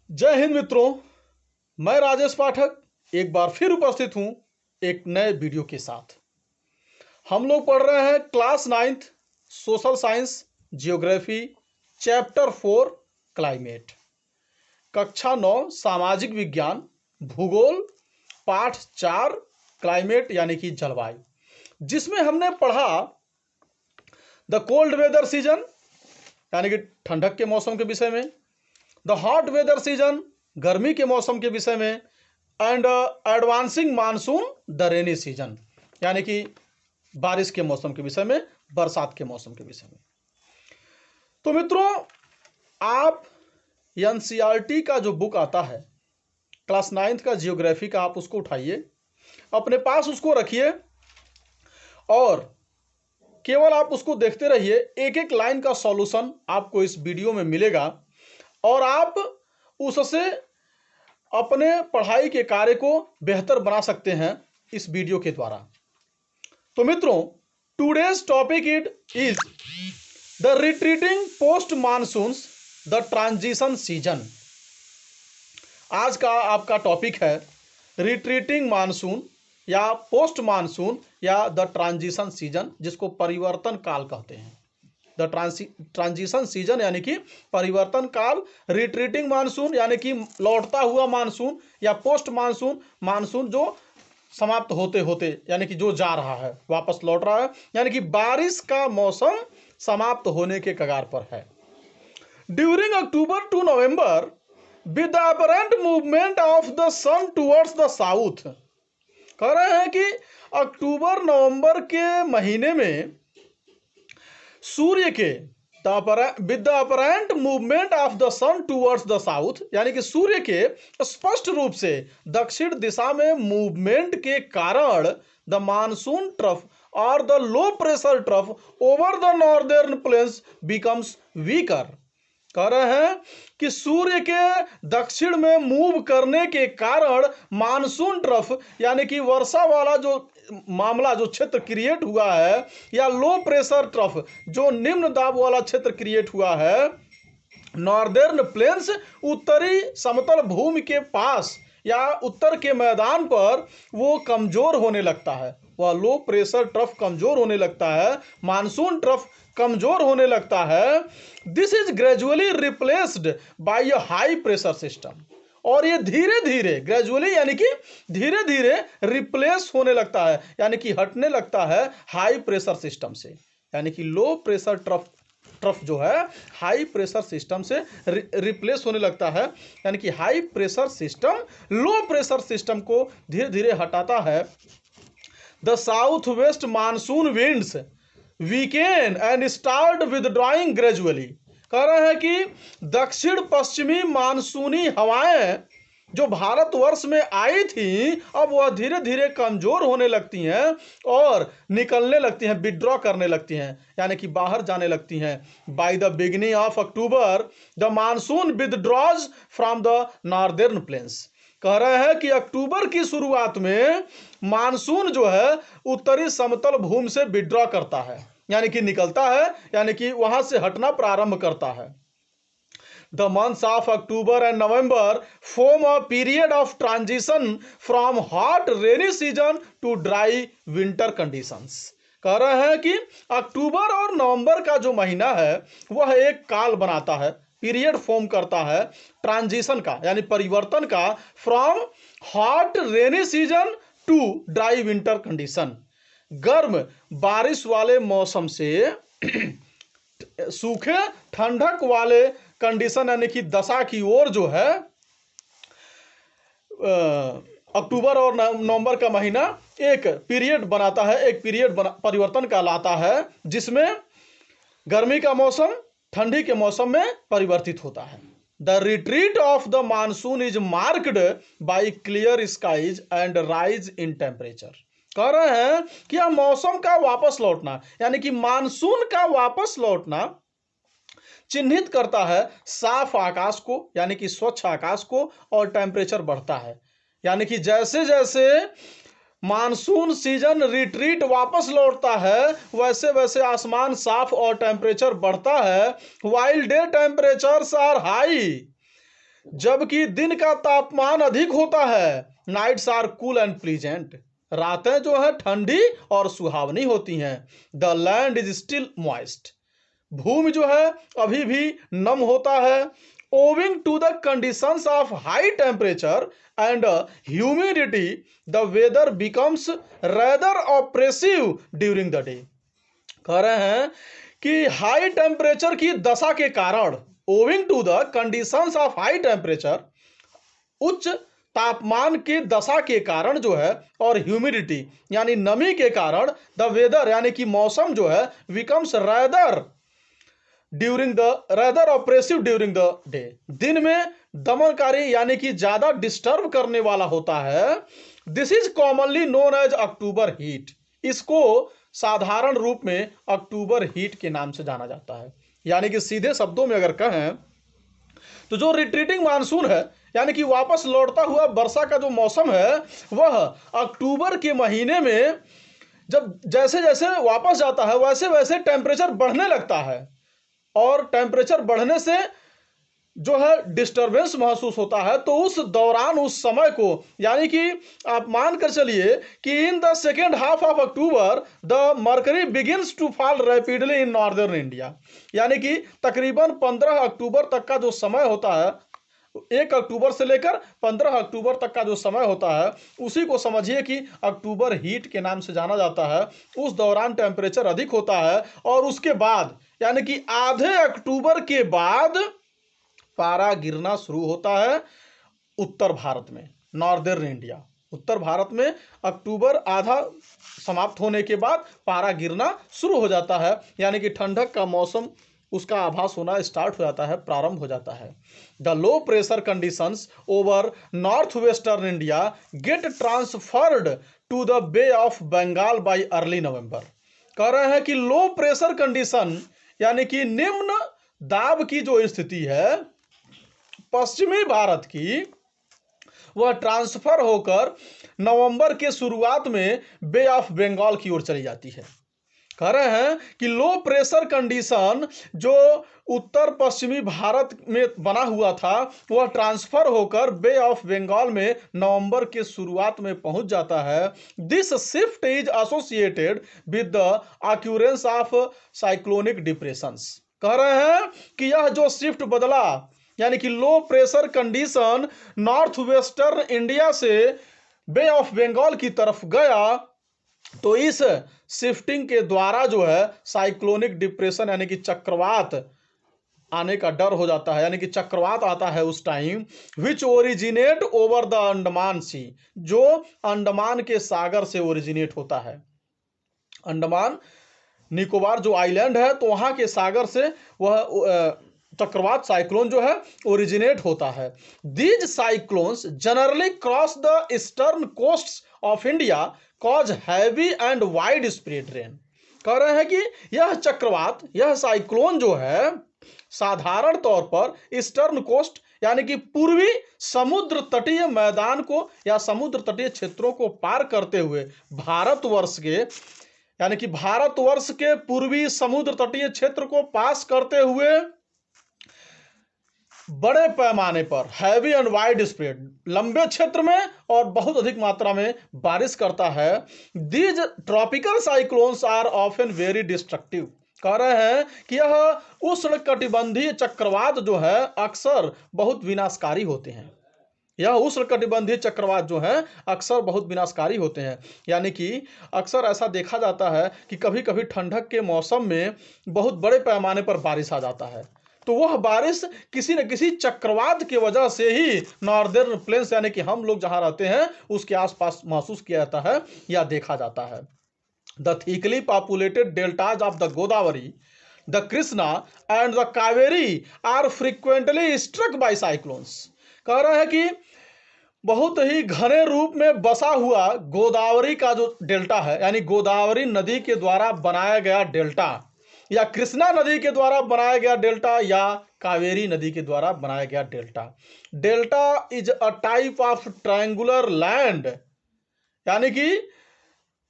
जय हिंद मित्रों। मैं राजेश पाठक एक बार फिर उपस्थित हूं एक नए वीडियो के साथ। हम लोग पढ़ रहे हैं class 9th social science geography chapter 4 climate, कक्षा 9 सामाजिक विज्ञान भूगोल पाठ 4 क्लाइमेट यानी कि जलवायु, जिसमें हमने पढ़ा द कोल्ड वेदर सीजन यानी कि ठंडक के मौसम के विषय में, द हॉट वेदर सीजन गर्मी के मौसम के विषय में, and advancing monsoon the rainy season यानी कि बारिश के मौसम के विषय में, बरसात के मौसम के विषय में। तो मित्रों, आप एनसीईआरटी का जो बुक आता है क्लास 9th का जियोग्राफी का, आप उसको उठाइए, अपने पास उसको रखिए और केवल आप उसको देखते रहिए। एक एक लाइन का सॉल्यूशन आपको इस वीडियो में मिलेगा और आप उससे अपने पढ़ाई के कार्य को बेहतर बना सकते हैं इस वीडियो के द्वारा। तो मित्रों, today's topic it is the retreating post monsoons the transition season. आज का आपका टॉपिक है रिट्रीटिंग मानसून या पोस्ट मानसून या द ट्रांजिशन सीजन, जिसको परिवर्तन काल कहते हैं। द ट्रांजिशन सीजन यानी कि परिवर्तन काल, रिट्रीटिंग मानसून यानी कि लौटता हुआ मानसून, या पोस्ट मानसून मानसून जो समाप्त होते होते यानी कि जो जा रहा है, वापस लौट रहा है, यानी कि बारिश का मौसम समाप्त होने के कगार पर है। During October to November with the apparent movement of the sun towards the south, कह रहे हैं कि अक्टूबर नवंबर के महीने में सूर्य के with the apparent movement of the sun towards the south यानी कि सूर्य के स्पष्ट रूप से दक्षिण दिशा में मूवमेंट के कारण द मानसून ट्रफ और the low pressure trough over the northern plains becomes weaker. कह रहे हैं कि सूर्य के दक्षिण में मूव करने के कारण मानसून ट्रफ यानी कि वर्षा वाला जो मामला, जो क्षेत्र क्रिएट हुआ है, या लो प्रेशर ट्रफ जो निम्न दाब वाला क्षेत्र क्रिएट हुआ है, नॉर्दर्न प्लेन्स उत्तरी समतल भूमि के पास या उत्तर के मैदान पर वो कमजोर होने लगता है। वह लो प्रेशर ट्रफ कमजोर होने लगता है, मानसून ट्रफ कमजोर होने लगता है। This is gradually replaced by a high pressure system, और ये धीरे धीरे, ग्रेजुअली यानी कि धीरे धीरे रिप्लेस होने लगता है, यानी कि हटने लगता है हाई प्रेशर सिस्टम से। यानी कि लो प्रेशर ट्रफ जो है हाई प्रेशर सिस्टम से रिप्लेस होने लगता है, यानी कि high pressure system low pressure system को धीरे धीरे हटाता है। The south west monsoon winds weakened and start withdrawing gradually. कह रहे हैं कि दक्षिण पश्चिमी मानसूनी हवाएं जो भारतवर्ष में आई थी, अब वह धीरे धीरे कमजोर होने लगती हैं और निकलने लगती हैं, विड्रॉ करने लगती हैं, यानी कि बाहर जाने लगती हैं। By the beginning of October the monsoon withdraws from the northern plains. कह रहे हैं कि अक्टूबर की शुरुआत में मानसून जो है उत्तरी समतल भूमि से विड्रॉ करता है, यानी कि निकलता है, यानी कि वहां से हटना प्रारंभ करता है। The months of October and November form a period of transition from hot rainy season two dry winter conditions. कह रहे हैं कि अक्टूबर और नवंबर का जो महीना है वह एक काल बनाता है, पीरियड फॉर्म करता है ट्रांजिशन का, यानी परिवर्तन का, from hot rainy season two dry winter condition, गर्म बारिश वाले मौसम से सूखे ठंडक वाले कंडीशन यानी कि दशा की ओर जो है अक्टूबर और नवंबर का महीना एक पीरियड बनाता है, एक पीरियड परिवर्तन का लाता है, जिसमें गर्मी का मौसम ठंडी के मौसम में परिवर्तित होता है। The retreat of the monsoon is marked by clear skies and rise in temperature. कह रहे हैं कि यह मौसम का वापस लौटना, यानी कि मानसून का वापस लौटना चिन्हित करता है साफ आकाश को, यानी कि स्वच्छ आकाश को, और टेम्परेचर बढ़ता है। यानी कि जैसे जैसे मानसून सीजन रिट्रीट वापस लौटता है वैसे वैसे आसमान साफ और टेम्परेचर बढ़ता है। While day temperatures are high जबकि दिन का तापमान अधिक होता है। Nights are cool and pleasant, रातें जो है ठंडी और सुहावनी होती हैं। The land is still moist, भूमि जो है अभी भी नम होता है। Owing to the conditions of high temperature and humidity the weather becomes rather oppressive during the day. कह रहे हैं कि हाई टेम्परेचर की दशा के कारण, owing to the conditions of high temperature, उच्च तापमान की दशा के कारण जो है, और ह्यूमिडिटी यानी नमी के कारण, द वेदर यानी कि मौसम जो है, becomes rather oppressive during the day, दिन में दमनकारी यानी कि ज्यादा डिस्टर्ब करने वाला होता है। This is commonly known as October heat, इसको साधारण रूप में अक्टूबर हीट के नाम से जाना जाता है। यानी कि सीधे शब्दों में अगर कहें तो जो रिट्रीटिंग मानसून है, यानी कि वापस लौटता हुआ वर्षा का जो मौसम है, वह अक्टूबर के महीने में जब जैसे जैसे वापस जाता है वैसे वैसे टेम्परेचर बढ़ने लगता है, और टेम्परेचर बढ़ने से जो है डिस्टरबेंस महसूस होता है। तो उस दौरान, उस समय को, यानी कि आप मान कर चलिए कि in the second half of October the mercury begins to fall rapidly in northern India, यानी कि तकरीबन 15 अक्टूबर तक का जो समय होता है, 1 अक्टूबर से लेकर 15 अक्टूबर तक का जो समय होता है, उसी को समझिए कि अक्टूबर हीट के नाम से जाना जाता है। उस दौरान टेम्परेचर अधिक होता है, और उसके बाद यानी कि आधे अक्टूबर के बाद पारा गिरना शुरू होता है उत्तर भारत में, नॉर्दर्न इंडिया। उत्तर भारत में अक्टूबर आधा समाप्त होने के बाद पारा गिरना शुरू हो जाता है, यानी कि ठंडक का मौसम, उसका आभास होना स्टार्ट हो जाता है, प्रारंभ हो जाता है। The low pressure conditions over north western India get transferred to the bay of Bengal by early November. कह रहे हैं कि लो प्रेशर कंडीशन यानी कि निम्न दाब की जो स्थिति है पश्चिमी भारत की, वह ट्रांसफर होकर नवंबर के शुरुआत में बे ऑफ बंगाल की ओर चली जाती है। कह रहे हैं कि लो प्रेशर कंडीशन जो उत्तर पश्चिमी भारत में बना हुआ था, वह ट्रांसफर होकर बे ऑफ बंगाल में नवंबर के शुरुआत में पहुंच जाता है। This shift is associated with the occurrence of cyclonic depressions. कह रहे हैं कि यह जो शिफ्ट बदला, यानी कि low pressure condition north western India से बे ऑफ बंगाल की तरफ गया, तो इस शिफ्टिंग के द्वारा जो है साइक्लोनिक डिप्रेशन यानी कि चक्रवात आने का डर हो जाता है, यानी कि चक्रवात आता है उस time. Which originate over the Andaman sea, जो अंडमान के सागर से ओरिजिनेट होता है। अंडमान निकोबार जो आइलैंड है, तो वहां के सागर से वह चक्रवात साइक्लोन जो है ओरिजिनेट होता है। These cyclones generally cross the eastern coasts of India cause heavy and widespread rain. कह रहे हैं कि यह चक्रवात, यह साइक्लोन जो है साधारण तौर पर ईस्टर्न कोस्ट यानी कि पूर्वी समुद्र तटीय मैदान को या समुद्र तटीय क्षेत्रों को पार करते हुए भारतवर्ष के, यानी कि भारतवर्ष के पूर्वी समुद्र तटीय क्षेत्र को पास करते हुए बड़े पैमाने पर हैवी एंड वाइड स्प्रेड, लंबे क्षेत्र में और बहुत अधिक मात्रा में बारिश करता है। These tropical cyclones are often very destructive. कह रहे हैं कि यह उष्णकटिबंधीय चक्रवात जो है अक्सर बहुत विनाशकारी होते हैं। यह उष्णकटिबंधीय चक्रवात जो है अक्सर बहुत विनाशकारी होते हैं, यानी कि अक्सर ऐसा देखा जाता है कि कभी कभी ठंडक के मौसम में बहुत बड़े पैमाने पर बारिश आ जाता है, तो वह बारिश किसी न किसी चक्रवात की वजह से ही नॉर्दर्न प्लेन्स यानी कि हम लोग जहां रहते हैं उसके आसपास महसूस किया जाता है या देखा जाता है। The thickly populated deltas of the Godavari, the Krishna and the Kaveri are frequently struck by cyclones. कह रहे हैं कि बहुत ही घने रूप में बसा हुआ गोदावरी का जो डेल्टा है, यानी गोदावरी नदी के द्वारा बनाया गया डेल्टा, या कृष्णा नदी के द्वारा बनाया गया डेल्टा, या कावेरी नदी के द्वारा बनाया गया delta. Delta is a type of triangular land, यानी कि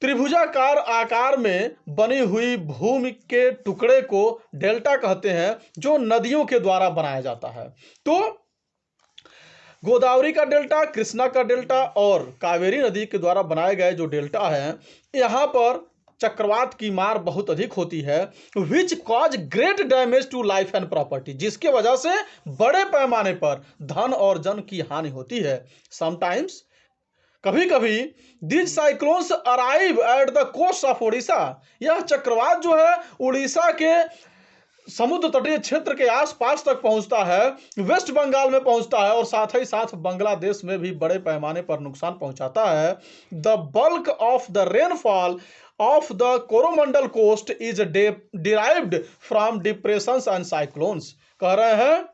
त्रिभुजाकार आकार में बनी हुई भूमि के टुकड़े को डेल्टा कहते हैं, जो नदियों के द्वारा बनाया जाता है। तो गोदावरी का डेल्टा, कृष्णा का डेल्टा और कावेरी नदी के द्वारा बनाए गए जो डेल्टा हैं, यहाँ पर चक्रवात की मार बहुत अधिक होती है, which cause great damage to life and property, जिसके वजह से बड़े पैमाने पर धन और जन की हानि होती है। समटाइम्स, कभी कभी, these cyclones arrive at the coast of Orissa, यह चक्रवात जो है उड़ीसा के समुद्र तटीय क्षेत्र के आसपास तक पहुंचता है, वेस्ट बंगाल में पहुंचता है और साथ ही साथ बांग्लादेश में भी बड़े पैमाने पर नुकसान पहुंचाता है। The bulk of the rainfall of the Coromandel coast is derived from depressions and cyclones. कह रहे हैं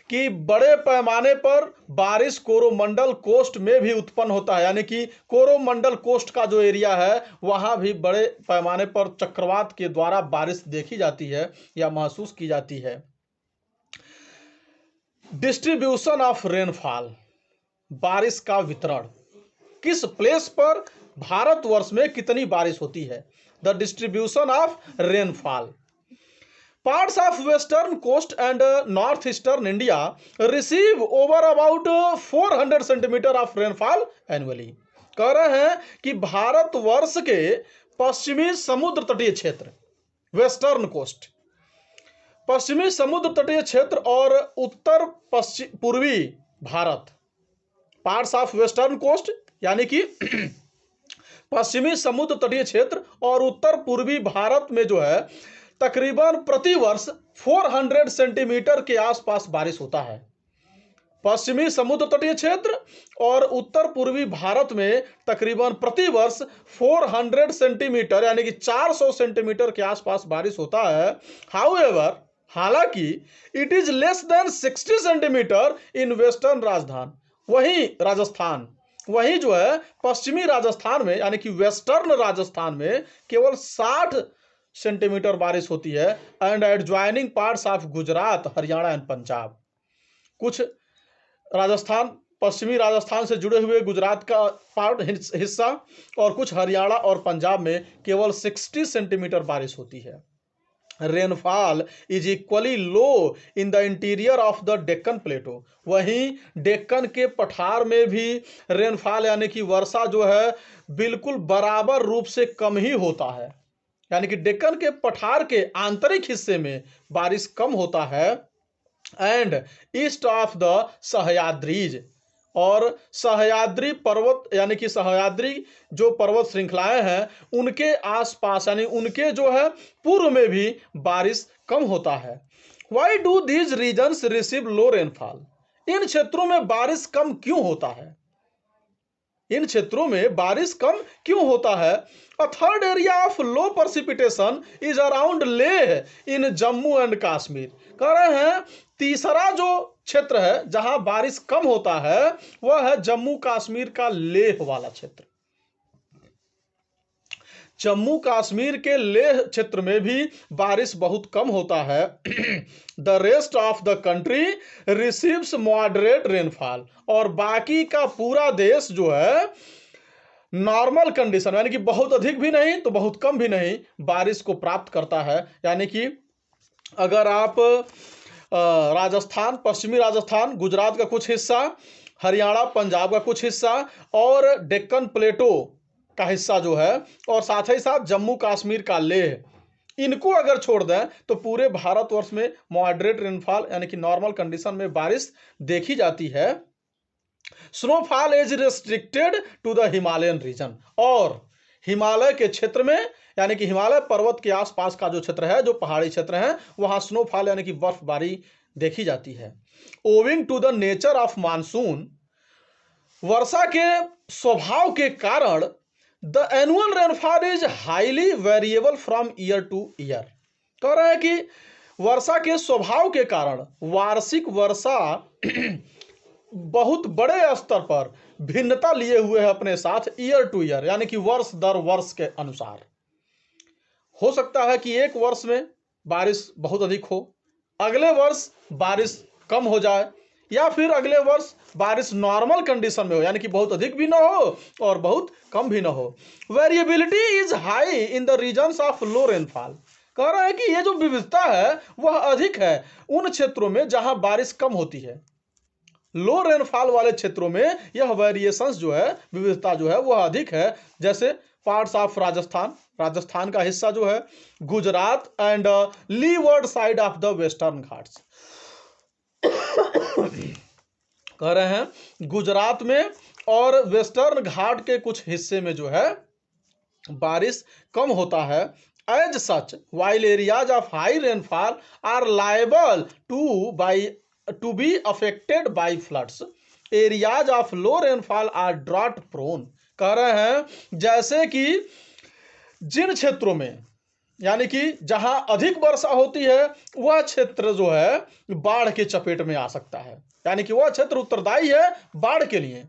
कि बड़े पैमाने पर बारिश कोरोमंडल कोस्ट में भी उत्पन्न होता है, यानी कि कोरोमंडल कोस्ट का जो एरिया है वहां भी बड़े पैमाने पर चक्रवात के द्वारा बारिश देखी जाती है या महसूस की जाती है। डिस्ट्रीब्यूशन ऑफ रेनफॉल, बारिश का वितरण, किस प्लेस पर भारतवर्ष में कितनी बारिश होती है। The distribution of rainfall, parts of western coast and northeastern India receive over about 400 centimeter of rainfall annually। कह रहे हैं कि भारतवर्ष के पश्चिमी समुद्र तटीय क्षेत्र, वेस्टर्न कोस्ट, पश्चिमी समुद्र तटीय क्षेत्र और उत्तर पूर्वी भारत, पार्ट्स ऑफ वेस्टर्न कोस्ट यानी कि पश्चिमी समुद्र तटीय क्षेत्र और उत्तर पूर्वी भारत में जो है तकरीबन प्रतिवर्ष 400 सेंटीमीटर के आसपास बारिश होता है। पश्चिमी समुद्र तटीय क्षेत्र और उत्तर पूर्वी भारत में तकरीबन प्रतिवर्ष 400 सेंटीमीटर यानी कि 400 सेंटीमीटर के आसपास बारिश होता है। हाउएवर, हालांकि it is less than 60 centimetre in western Rajasthan, वहीं जो है पश्चिमी राजस्थान में यानी कि वेस्टर्न राजस्थान में केवल 60 सेंटीमीटर बारिश होती है। And adjoining parts of Gujarat, Haryana and Punjab, कुछ राजस्थान, पश्चिमी राजस्थान से जुड़े हुए गुजरात का पार्ट हिस्सा और कुछ हरियाणा और पंजाब में केवल 60 सेंटीमीटर बारिश होती है। Rainfall is equally low in the interior of the Deccan plateau, वहीं डेक्कन के पठार में भी रेनफॉल यानी कि वर्षा जो है बिल्कुल बराबर रूप से कम ही होता है, यानी कि डेक्कन के पठार के आंतरिक हिस्से में बारिश कम होता है। And east of the Sahyadris, और सह्याद्री पर्वत यानी कि सह्याद्री जो पर्वत श्रृंखलाएं हैं उनके आसपास यानी उनके जो है पूर्व में भी बारिश कम होता है। Why do these regions receive low rainfall, इन क्षेत्रों में बारिश कम क्यों होता है, इन क्षेत्रों में बारिश कम क्यों होता है। A third area of low precipitation is around Leh in Jammu and Kashmir, कह रहे हैं तीसरा जो क्षेत्र है जहां बारिश कम होता है वह है जम्मू कश्मीर का लेह वाला क्षेत्र। जम्मू कश्मीर के लेह क्षेत्र में भी बारिश बहुत कम होता है। The rest of the country receives moderate rainfall, और बाकी का पूरा देश जो है नॉर्मल कंडीशन यानी कि बहुत अधिक भी नहीं तो बहुत कम भी नहीं बारिश को प्राप्त करता है। यानी कि अगर आप राजस्थान, पश्चिमी राजस्थान, गुजरात का कुछ हिस्सा, हरियाणा, पंजाब का कुछ हिस्सा और डेक्कन प्लेटो का हिस्सा जो है और साथ ही साथ जम्मू कश्मीर का लेह, इनको अगर छोड़ दें तो पूरे भारतवर्ष में मॉडरेट रेनफॉल यानी कि नॉर्मल कंडीशन में बारिश देखी जाती है। Snowfall is restricted to the Himalayan region, और हिमालय के क्षेत्र में यानी कि हिमालय पर्वत के आसपास का जो क्षेत्र है, जो पहाड़ी क्षेत्र है, वहां स्नोफॉल यानी कि बर्फबारी देखी जाती है। Owing to the nature of monsoon, वर्षा के स्वभाव के कारण the annual rainfall is highly variable from year to year, कह रहे हैं कि वर्षा के स्वभाव के कारण वार्षिक वर्षा बहुत बड़े स्तर पर भिन्नता लिए हुए है अपने साथ ईयर टू ईयर, यानी कि वर्ष दर वर्ष के अनुसार। हो सकता है कि एक वर्ष में बारिश बहुत अधिक हो, अगले वर्ष बारिश कम हो जाए, या फिर अगले वर्ष बारिश नॉर्मल कंडीशन में हो यानी कि बहुत अधिक भी ना हो और बहुत कम भी ना हो। Variability is high in the regions of low rainfall, कह रहा है कि ये जो विविधता है वह अधिक है उन क्षेत्रों में जहां बारिश कम होती है। लो रेनफॉल वाले क्षेत्रों में यह वेरिएशंस जो है, विविधता जो है वह अधिक है। जैसे पार्ट्स ऑफ राजस्थान, राजस्थान का हिस्सा जो है, Gujarat and levered side of the western Ghats. कह रहे हैं गुजरात में और वेस्टर्न घाट के कुछ हिस्से में जो है बारिश कम होता है। As such while areas of high rainfall are liable to be affected by floods, areas of low rainfall are drought prone. कह रहे हैं जैसे कि जिन क्षेत्रों में, यानी कि जहां अधिक वर्षा होती है वह क्षेत्र जो है बाढ़ के चपेट में आ सकता है, यानी कि वह क्षेत्र उत्तरदायी है बाढ़ के लिए।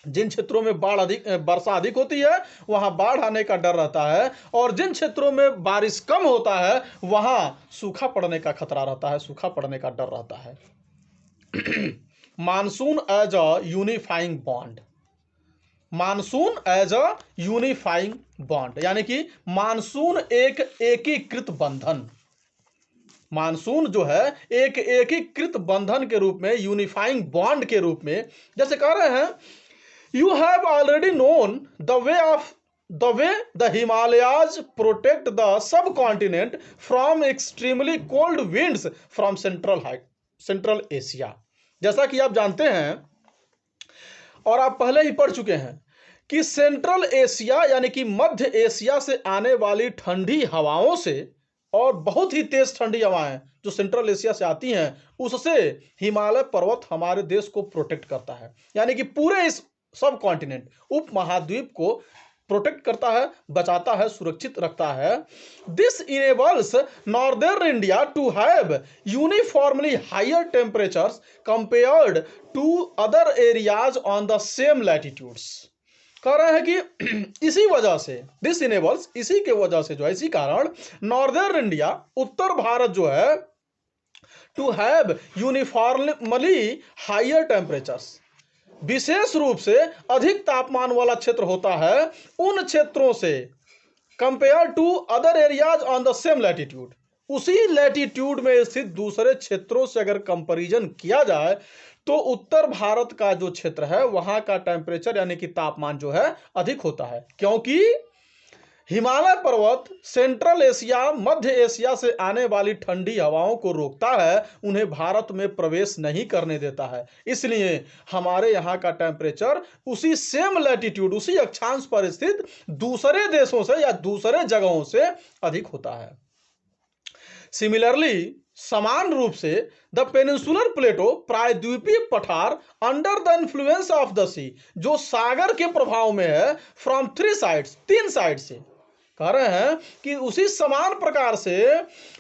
जिन क्षेत्रों में वर्षा अधिक होती है वहां बाढ़ आने का डर रहता है, और जिन क्षेत्रों में बारिश कम होता है वहां सूखा पड़ने का खतरा रहता है, सूखा पड़ने का डर रहता है। Monsoon as a unifying bond, monsoon as a unifying bond, यानी कि मानसून एक एकीकृत बंधन, मानसून जो है एक एकीकृत बंधन के रूप में, यूनिफाइंग बॉन्ड के रूप में। जैसे कह रहे हैं You have already known the way the Himalayas protect the subcontinent from extremely cold winds from Central Asia। जैसा कि आप जानते हैं और आप पहले ही पढ़ चुके हैं कि सेंट्रल एशिया यानी कि मध्य एशिया से आने वाली ठंडी हवाओं से, और बहुत ही तेज ठंडी हवाएं जो सेंट्रल एशिया से आती हैं, उससे हिमालय पर्वत हमारे देश को प्रोटेक्ट करता है, यानी कि पूरे इस सब कॉन्टिनेंट, उप महाद्वीप को प्रोटेक्ट करता है, बचाता है, सुरक्षित रखता है। This enables northern India to have uniformly higher temperatures compared to other areas on the same latitudes. कह रहे हैं कि इसी वजह से, दिस इनेबल्स, इसी के वजह से जो है, इसी कारण नॉर्दर्न इंडिया, उत्तर भारत जो है, to have uniformly higher temperatures, विशेष रूप से अधिक तापमान वाला क्षेत्र होता है उन क्षेत्रों से, compare to other areas on the same latitude, उसी लैटिट्यूड में स्थित दूसरे क्षेत्रों से अगर कंपैरिजन किया जाए तो उत्तर भारत का जो क्षेत्र है वहां का टेम्परेचर यानी कि तापमान जो है अधिक होता है, क्योंकि हिमालय पर्वत सेंट्रल एशिया, मध्य एशिया से आने वाली ठंडी हवाओं को रोकता है, उन्हें भारत में प्रवेश नहीं करने देता है। इसलिए हमारे यहाँ का टेम्परेचर उसी सेम लैटिट्यूड, उसी अक्षांश पर स्थित दूसरे देशों से या दूसरे जगहों से अधिक होता है। सिमिलरली, समान रूप से द पेनिनसुलर प्लेटो, प्रायद्वीपीय पठार, under the influence of the sea, जो सागर के प्रभाव में है, फ्रॉम 3 साइड्स, 3 साइड से। कह रहे हैं कि उसी समान प्रकार से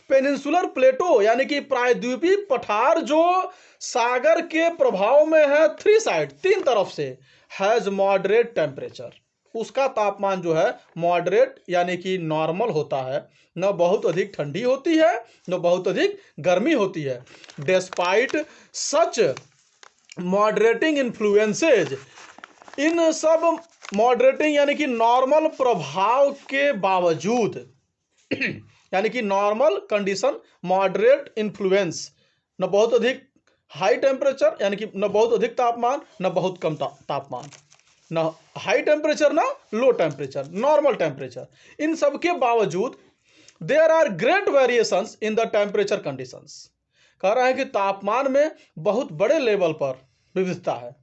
पेनिनसुलर प्लेटो यानी कि प्रायद्वीपीय पठार जो सागर के प्रभाव में है, 3 साइड, 3 तरफ से, हैज मॉडरेट टेम्परेचर, उसका तापमान जो है मॉडरेट यानी कि नॉर्मल होता है, न बहुत अधिक ठंडी होती है न बहुत अधिक गर्मी होती है। डिस्पाइट सच मॉडरेटिंग इन्फ्लुएंसेज, इन सब मॉडरेटिंग यानी कि नॉर्मल प्रभाव के बावजूद, यानी कि नॉर्मल कंडीशन, मॉडरेट इन्फ्लुएंस, न बहुत अधिक हाई टेम्परेचर यानी कि न बहुत अधिक तापमान न बहुत कम तापमान, न हाई टेम्परेचर न लो टेम्परेचर, नॉर्मल टेम्परेचर, इन सब के बावजूद there are great variations in the temperature conditions. कह रहा है कि तापमान में बहुत बड़े लेवल पर विविधता है,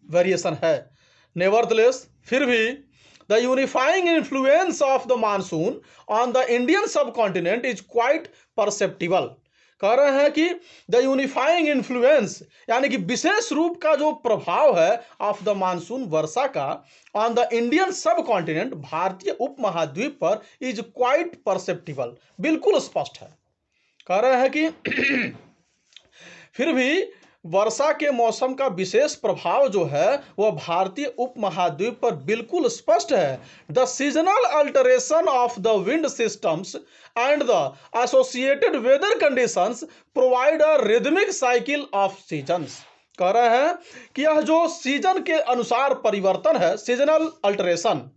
वेरिएशन है। नेवरदलेस, फिर भी the unifying influence of the monsoon on the Indian सब कॉन्टिनेंट इज क्वाइट परसेप्टिबल। कह रहे हैं कि द यूनिफाइंग इन्फ्लुएंस यानी कि विशेष रूप का जो प्रभाव है ऑफ द मानसून, वर्षा का, ऑन द इंडियन सब कॉन्टिनेंट, भारतीय उपमहाद्वीप पर, इज क्वाइट परसेप्टिबल, बिल्कुल स्पष्ट है। कह रहे हैं कि फिर भी वर्षा के मौसम का विशेष प्रभाव जो है वह भारतीय उपमहाद्वीप पर बिल्कुल स्पष्ट है। The seasonal alteration of the wind systems and the associated weather conditions provide a rhythmic cycle of seasons. कह रहे हैं कि यह जो सीजन के अनुसार परिवर्तन है, सीजनल अल्टरेशन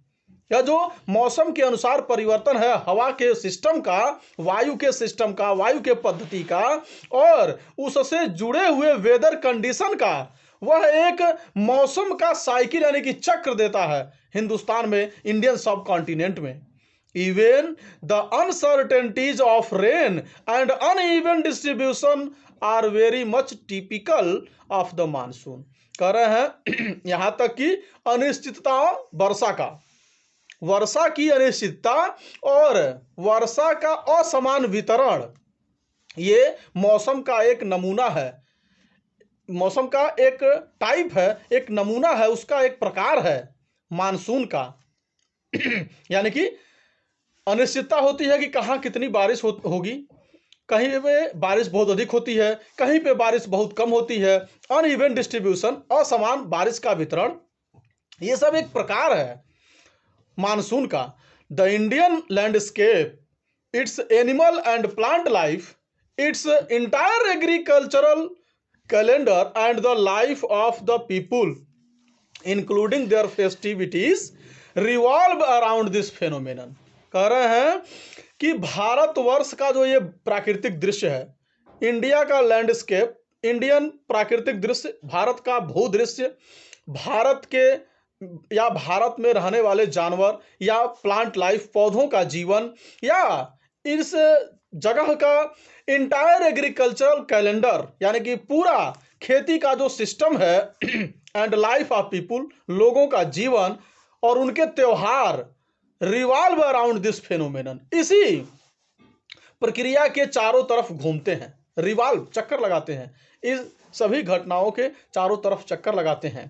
या जो मौसम के अनुसार परिवर्तन है, हवा के सिस्टम का, वायु के सिस्टम का, वायु के पद्धति का और उससे जुड़े हुए वेदर कंडीशन का, वह एक मौसम का साइकिल यानी कि चक्र देता है हिंदुस्तान में, इंडियन सब कॉन्टिनेंट में। Even the uncertainties of rain and uneven distribution are very much typical of the monsoon. कह रहे हैं यहां तक कि अनिश्चितता वर्षा की अनिश्चितता और वर्षा का असमान वितरण, ये मौसम का एक नमूना है, मौसम का एक टाइप है, एक नमूना है, उसका एक प्रकार है मानसून का। यानी कि अनिश्चितता होती है कि कहाँ कितनी बारिश होगी, कहीं पे बारिश बहुत अधिक होती है, कहीं पे बारिश बहुत कम होती है। अनइवन डिस्ट्रीब्यूशन, असमान बारिश का वितरण, ये सब एक प्रकार है मानसून का। The Indian landscape, it's animal and plant life, it's entire agricultural calendar and the life of the people including there festivities revolve around this phenomenon. कह रहे हैं कि भारतवर्ष का जो ये प्राकृतिक दृश्य है, इंडिया का लैंडस्केप, इंडियन प्राकृतिक दृश्य, भारत का भूदृश्य, भारत के या भारत में रहने वाले जानवर या प्लांट लाइफ, पौधों का जीवन, या इस जगह का इंटायर एग्रीकल्चरल कैलेंडर यानी कि पूरा खेती का जो सिस्टम है, एंड लाइफ ऑफ पीपुल, लोगों का जीवन और उनके त्योहार, रिवॉल्व अराउंड दिस फेनोमेनन, इसी प्रक्रिया के चारों तरफ घूमते हैं। रिवॉल्व, चक्कर लगाते हैं, इस सभी घटनाओं के चारों तरफ चक्कर लगाते हैं।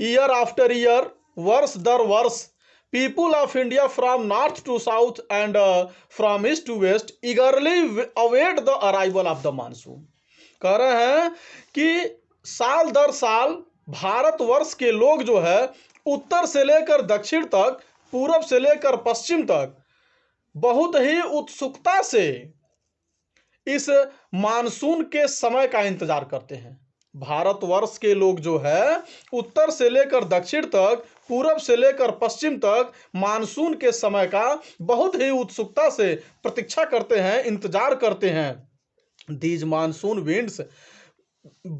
ईयर आफ्टर ईयर, वर्ष दर वर्ष, people of India from north to south and from east to west eagerly await the arrival of the monsoon. कह रहे हैं कि साल दर साल भारतवर्ष के लोग जो है, उत्तर से लेकर दक्षिण तक, पूरब से लेकर पश्चिम तक बहुत ही उत्सुकता से इस मानसून के समय का इंतजार करते हैं। भारतवर्ष के लोग जो है, उत्तर से लेकर दक्षिण तक, पूरब से लेकर पश्चिम तक मानसून के समय का बहुत ही उत्सुकता से प्रतीक्षा करते हैं, इंतजार करते हैं। These monsoon winds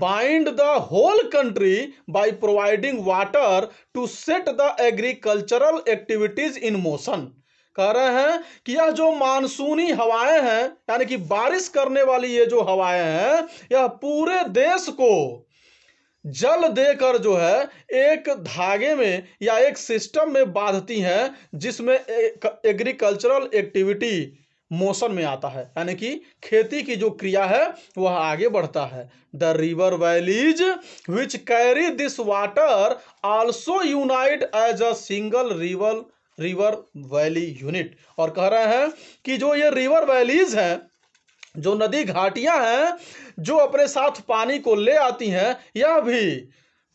bind the whole country by providing water to set the agricultural activities in motion। कह रहे हैं कि यह जो मानसूनी हवाएं हैं, यानी कि बारिश करने वाली ये जो हवाएं हैं, यह पूरे देश को जल देकर जो है एक धागे में या एक सिस्टम में बांधती हैं, जिसमें एग्रीकल्चरल एक्टिविटी मोशन में आता है, यानी कि खेती की जो क्रिया है वह आगे बढ़ता है। The river valleys which carry this water also unite as a single river valley unit. और कह रहे हैं कि जो ये रिवर वैलीज हैं, जो नदी घाटियां हैं, जो अपने साथ पानी को ले आती हैं, यह भी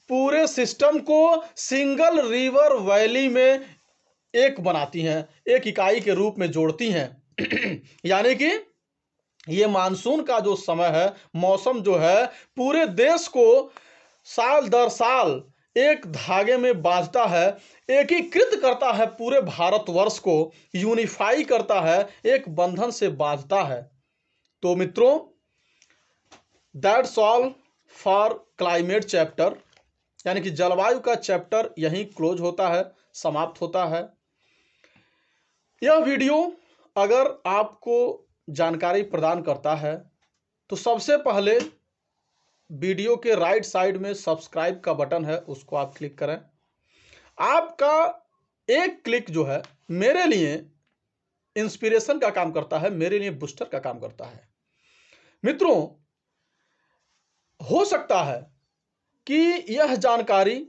पूरे सिस्टम को सिंगल रिवर वैली में एक बनाती हैं, एक इकाई के रूप में जोड़ती हैं। यानी कि ये मानसून का जो समय है, मौसम जो है, पूरे देश को साल दर साल एक धागे में बांधता है, एकीकृत करता है, पूरे भारतवर्ष को यूनिफाई करता है, एक बंधन से बांधता है। तो मित्रों, that's all for climate chapter, यानी कि जलवायु का चैप्टर यहीं क्लोज होता है, समाप्त होता है। यह वीडियो अगर आपको जानकारी प्रदान करता है तो सबसे पहले वीडियो के राइट साइड में सब्सक्राइब का बटन है, उसको आप क्लिक करें। आपका एक क्लिक जो है मेरे लिए इंस्पिरेशन का काम करता है, मेरे लिए बूस्टर का काम करता है। मित्रों, हो सकता है कि यह जानकारी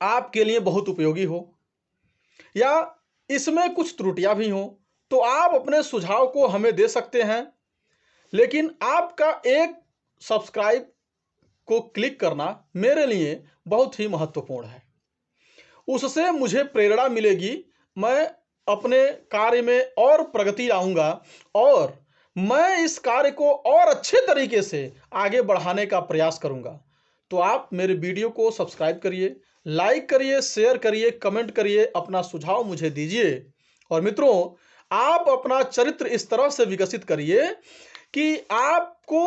आपके लिए बहुत उपयोगी हो या इसमें कुछ त्रुटियां भी हों, तो आप अपने सुझाव को हमें दे सकते हैं। लेकिन आपका एक सब्सक्राइब को क्लिक करना मेरे लिए बहुत ही महत्वपूर्ण है। उससे मुझे प्रेरणा मिलेगी, मैं अपने कार्य में और प्रगति लाऊंगा और मैं इस कार्य को और अच्छे तरीके से आगे बढ़ाने का प्रयास करूंगा। तो आप मेरे वीडियो को सब्सक्राइब करिए, लाइक करिए, शेयर करिए, कमेंट करिए, अपना सुझाव मुझे दीजिए। और मित्रों, आप अपना चरित्र इस तरह से विकसित करिए कि आपको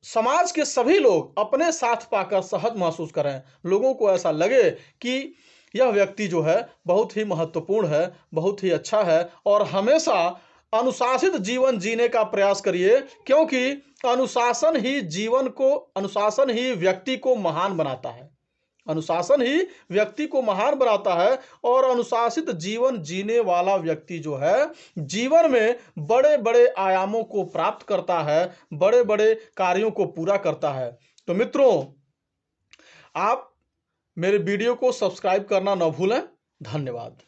समाज के सभी लोग अपने साथ पाकर सहज महसूस करें। लोगों को ऐसा लगे कि यह व्यक्ति जो है बहुत ही महत्वपूर्ण है, बहुत ही अच्छा है। और हमेशा अनुशासित जीवन जीने का प्रयास करिए, क्योंकि अनुशासन ही व्यक्ति को महान बनाता है। अनुशासन ही व्यक्ति को महान बनाता है और अनुशासित जीवन जीने वाला व्यक्ति जो है जीवन में बड़े बड़े आयामों को प्राप्त करता है, बड़े बड़े कार्यों को पूरा करता है। तो मित्रों, आप मेरे वीडियो को सब्सक्राइब करना न भूलें। धन्यवाद।